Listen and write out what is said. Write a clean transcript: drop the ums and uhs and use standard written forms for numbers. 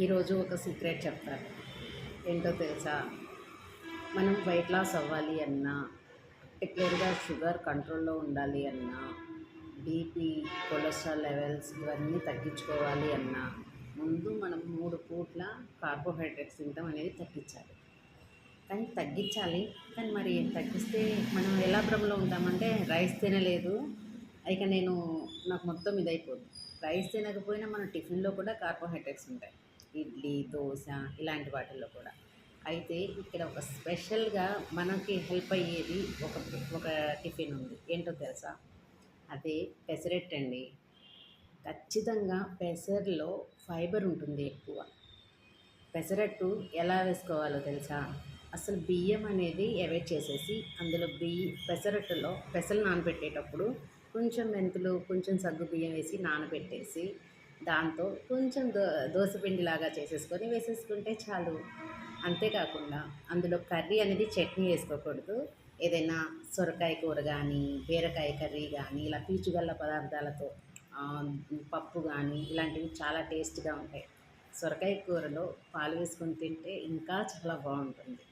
ఈరోజు ఒక సీక్రెట్ చెప్తాను. ఏంటో తెలుసా? మనం వెయిట్ లాస్ అవ్వాలి అన్నా, పర్టిక్యులర్గా షుగర్ కంట్రోల్లో ఉండాలి అన్నా, బీపీ, కొలెస్ట్రాల్ లెవెల్స్ ఇవన్నీ తగ్గించుకోవాలి అన్నా, ముందు మనం 3 పూట్ల కార్బోహైడ్రేట్స్ తినడం అనేది తగ్గించాలి. కానీ మరి తగ్గిస్తే మనం ఎలా భ్రమలో ఉంటామంటే రైస్ తినలేదు, ఇక నాకు మొత్తం ఇదైపోతుంది. రైస్ తినకపోయినా మన టిఫిన్లో కూడా కార్బోహైడ్రేట్స్ ఉంటాయి. ఇడ్లీ, దోశ ఇలాంటి వాటిల్లో కూడా. అయితే ఇక్కడ ఒక స్పెషల్గా మనకి హెల్ప్ అయ్యేది ఒక ఒక టిఫిన్ ఉంది. ఏంటో తెలుసా? అదే పెసరట్టు. ఖచ్చితంగా పెసర్లో ఫైబర్ ఉంటుంది ఎక్కువ. పెసరట్టు ఎలా వేసుకోవాలో తెలుసా? అసలు బియ్యం అనేది అవాయిడ్ చేసేసి అందులో పెసరట్టులో పెసలు నానబెట్టేటప్పుడు కొంచెం మెంతులు, కొంచెం సగ్గు బియ్యం వేసి నానబెట్టేసి దాంతో కొంచెం దోసపిండిలాగా చేసేసుకొని వేసేసుకుంటే చాలు. అంతేకాకుండా అందులో కర్రీ అనేది చట్నీ వేసుకోకూడదు. ఏదైనా సొరకాయ కూర కానీ, బీరకాయ కర్రీ కానీ, ఇలా పీచుగల్ల పదార్థాలతో పప్పు కానీ ఇలాంటివి చాలా టేస్ట్గా ఉంటాయి. సొరకాయ కూరలో పాలు వేసుకొని తింటే ఇంకా చాలా బాగుంటుంది.